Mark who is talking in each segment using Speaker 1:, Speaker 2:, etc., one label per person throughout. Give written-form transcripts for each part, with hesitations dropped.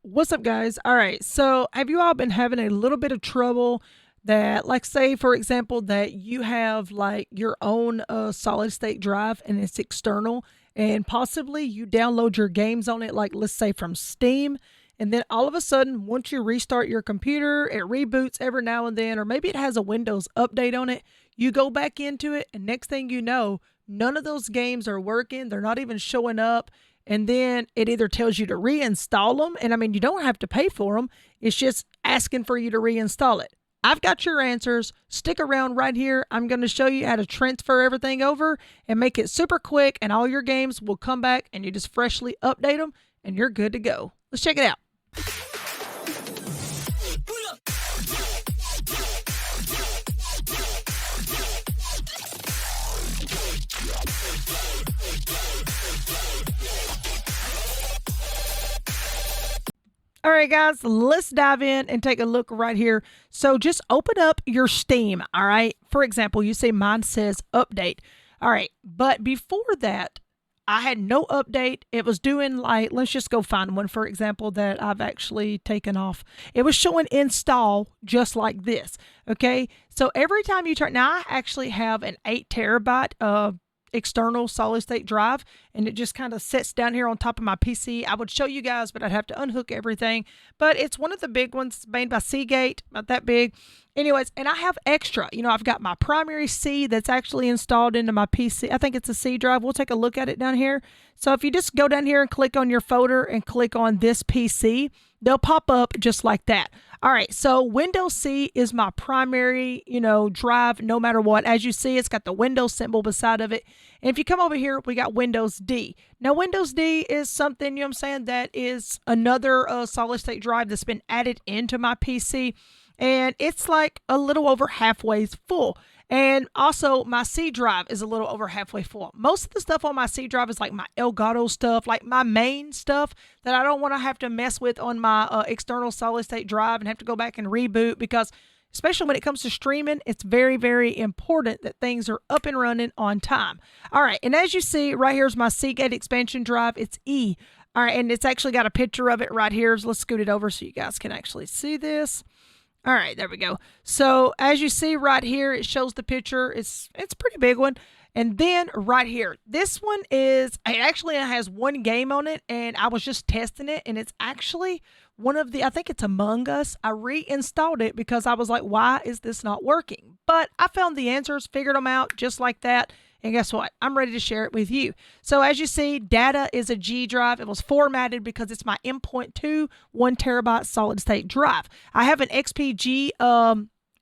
Speaker 1: What's up, guys? All right, so have you all been having a little bit of trouble that, like, say, for example, that you have like your own solid state drive and it's external, and possibly you download your games on it, like, let's say from Steam, and then all of a sudden, once you restart your computer, it reboots every now and then, or maybe it has a Windows update on it. You go back into it, and next thing you know, none of those games are working, they're not even showing up, and then it either tells you to reinstall them, and I mean, you don't have to pay for them, it's just asking for you to reinstall it. I've got your answers. Stick around right here. I'm going to show you how to transfer everything over and make it super quick, and all your games will come back and you just freshly update them and you're good to go. Let's check it out. All right, guys, let's dive in and take a look right here. So just open up your Steam, all right? For example, you see mine says update. All right, but before that, I had no update. It was doing, like, let's just go find one, for example, that I've actually taken off. It was showing install just like this, okay? So every time you turn, now I actually have an 8 terabyte external solid state drive, and it just kind of sits down here on top of my PC. I would show you guys, but I'd have to unhook everything. But it's one of the big ones made by Seagate, not that big. Anyways, and I have extra. You know, I've got my primary C that's actually installed into my PC. I think it's a C drive. We'll take a look at it down here. So if you just go down here and click on your folder and click on this PC, they'll pop up just like that. All right, so Windows C is my primary, drive no matter what. As you see, it's got the Windows symbol beside of it. And if you come over here, we got Windows D. Now, Windows D is something, that is another solid state drive that's been added into my PC. And it's like a little over halfway full. And also, my C drive is a little over halfway full. Most of the stuff on my C drive is like my Elgato stuff, like my main stuff that I don't want to have to mess with on my external solid state drive and have to go back and reboot, because especially when it comes to streaming, it's very, very important that things are up and running on time. All right, and as you see, right here's my Seagate expansion drive. It's E. All right, and it's actually got a picture of it right here. So let's scoot it over so you guys can actually see this. All right, there we go. So as you see right here, it shows the picture. It's a pretty big one. And then right here, this one is, it actually has one game on it, and I was just testing it, and it's actually one of the, I think it's Among Us. I reinstalled it because I was like, why is this not working? But I found the answers, figured them out just like that. And guess what? I'm ready to share it with you. So as you see, data is a G drive. It was formatted because it's my M.2 1 terabyte solid state drive. I have an XPG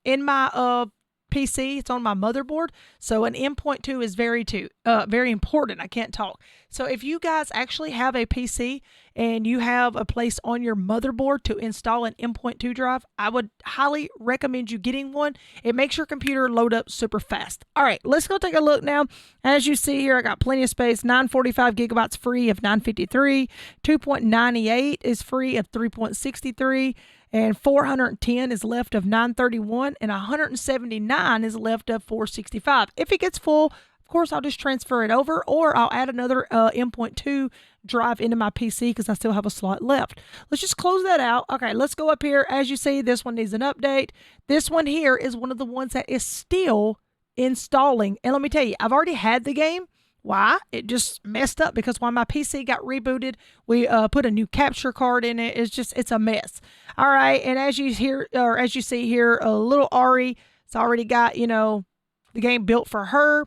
Speaker 1: in my PC. It's on my motherboard. So an M.2 is very important. I can't talk. So if you guys actually have a PC and you have a place on your motherboard to install an M.2 drive, I would highly recommend you getting one. It makes your computer load up super fast. All right, let's go take a look now. As you see here, I got plenty of space. 945 gigabytes free of 953. 2.98 is free of 3.63. And 410 is left of 931, and 179 is left of 465. If it gets full, of course, I'll just transfer it over, or I'll add another M.2 drive into my PC because I still have a slot left. Let's just close that out. Okay, let's go up here. As you see, this one needs an update. This one here is one of the ones that is still installing. And let me tell you, I've already had the game. Why? It just messed up because when my PC got rebooted, we put a new capture card in it. It's a mess. All right, and as you see here, a little Ari, it's already got, the game built for her.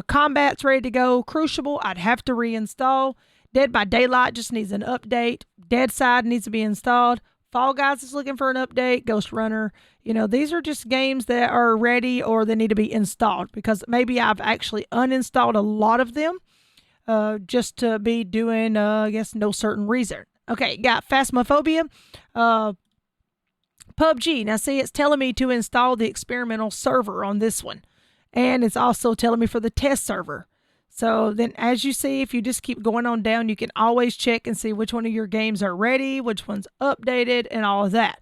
Speaker 1: Combat's ready to go. Crucible, I'd have to reinstall. Dead by Daylight just needs an update. Dead Side needs to be installed. Fall Guys is looking for an update. Ghost Runner. These are just games that are ready or they need to be installed, because maybe I've actually uninstalled a lot of them just to be doing, I guess, no certain reason. Okay, got Phasmophobia. PUBG. Now, see, it's telling me to install the experimental server on this one. And it's also telling me for the test server. So then, as you see, if you just keep going on down, you can always check and see which one of your games are ready, which one's updated, and all of that.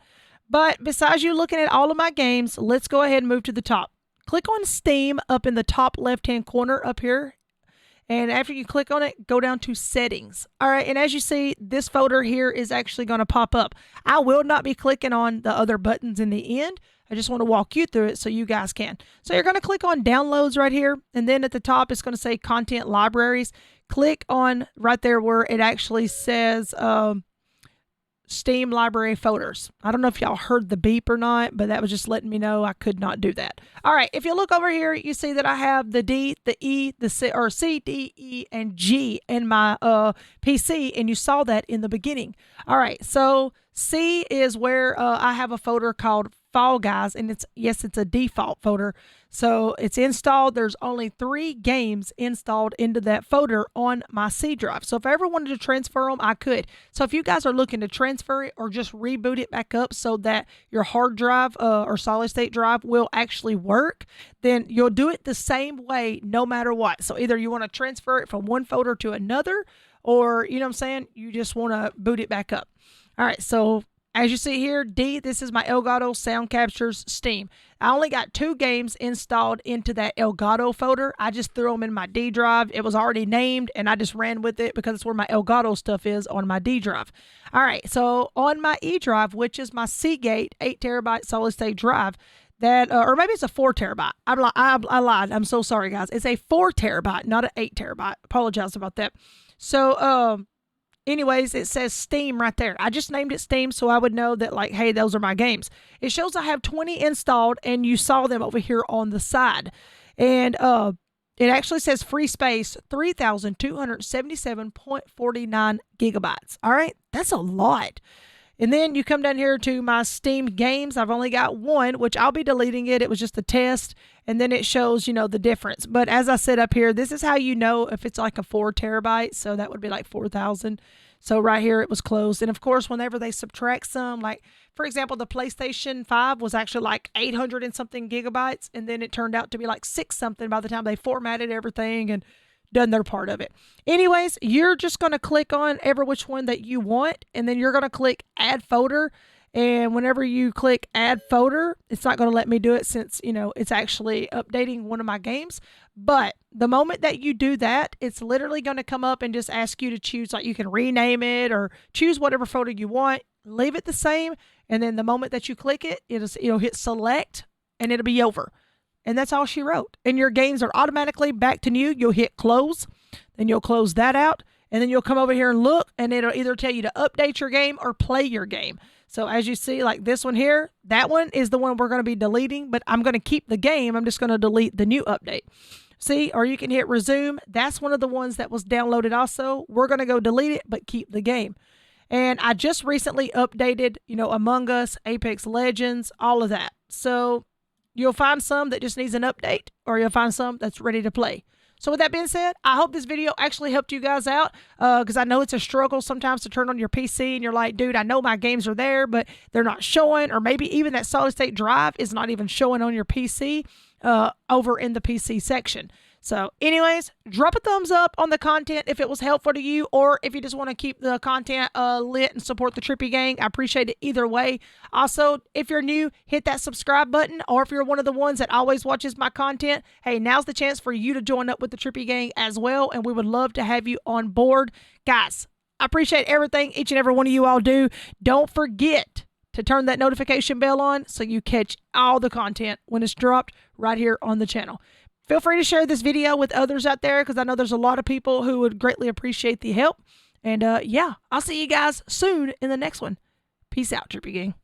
Speaker 1: But besides you looking at all of my games, let's go ahead and move to the top. Click on Steam up in the top left-hand corner up here. And after you click on it, go down to settings. All right, and as you see, this folder here is actually going to pop up. I will not be clicking on the other buttons in the end. I just want to walk you through it so you guys can. So you're going to click on downloads right here, and then at the top it's going to say content libraries. Click on right there where it actually says Steam library folders. I don't know if y'all heard the beep or not, but that was just letting me know I could not do that. All right, if you look over here, you see that I have the D, the E, the C, or C, D, E, and G in my PC, and you saw that in the beginning. All right, so C is where I have a folder called Fall Guys, and it's a default folder. So it's installed. There's only 3 games installed into that folder on my C drive. So if I ever wanted to transfer them, I could. So if you guys are looking to transfer it or just reboot it back up so that your hard drive or solid state drive will actually work, then you'll do it the same way no matter what. So either you want to transfer it from one folder to another, or, you know what I'm saying, you just want to boot it back up. All right, so as you see here, D, this is my Elgato Sound Captures Steam. I only got 2 games installed into that Elgato folder. I just threw them in my D drive. It was already named, and I just ran with it because it's where my Elgato stuff is on my D drive. All right, so on my E drive, which is my Seagate 8 terabyte solid state drive, that, or maybe it's a 4 terabyte. I lied. I'm so sorry, guys. It's a 4 terabyte, not an 8 terabyte. Apologize about that. So, anyways, it says Steam right there. I just named it Steam so I would know that, like, hey, those are my games. It shows I have 20 installed, and you saw them over here on the side. And it actually says free space, 3,277.49 gigabytes. All right, that's a lot. And then you come down here to my Steam games. I've only got 1, which I'll be deleting it. It was just a test. And then it shows, you know, the difference. But as I said up here, this is how you know if it's like a 4 terabyte. So that would be like 4,000. So right here, it was closed. And of course, whenever they subtract some, like, for example, the PlayStation 5 was actually like 800 and something gigabytes. And then it turned out to be like 6 something by the time they formatted everything and done their part of it. Anyways, you're just going to click on every which one that you want, and then you're going to click add folder. And whenever you click add folder, it's not going to let me do it since, you know, it's actually updating one of my games. But the moment that you do that, it's literally going to come up and just ask you to choose, like, you can rename it or choose whatever folder you want, leave it the same. And then the moment that you click it, it'll hit select and it'll be over. And that's all she wrote. And your games are automatically back to new. You'll hit close, then you'll close that out, and then you'll come over here and look, and it'll either tell you to update your game or play your game. So as you see, like this one here, that one is the one we're going to be deleting, but I'm going to keep the game. I'm just going to delete the new update. See, or you can hit resume. That's one of the ones that was downloaded also. We're going to go delete it, but keep the game. And I just recently updated, you know, Among Us, Apex Legends, all of that. So you'll find some that just needs an update, or you'll find some that's ready to play. So with that being said, I hope this video actually helped you guys out, because I know it's a struggle sometimes to turn on your PC and you're like, dude, I know my games are there, but they're not showing, or maybe even that solid state drive is not even showing on your PC over in the PC section. So anyways, drop a thumbs up on the content if it was helpful to you, or if you just want to keep the content lit and support the Trippy Gang. I appreciate it either way. Also, if you're new, hit that subscribe button, or if you're one of the ones that always watches my content, hey, now's the chance for you to join up with the Trippy Gang as well, and we would love to have you on board. Guys, I appreciate everything each and every one of you all do. Don't forget to turn that notification bell on so you catch all the content when it's dropped right here on the channel. Feel free to share this video with others out there, because I know there's a lot of people who would greatly appreciate the help. And yeah, I'll see you guys soon in the next one. Peace out, Trippy Gang.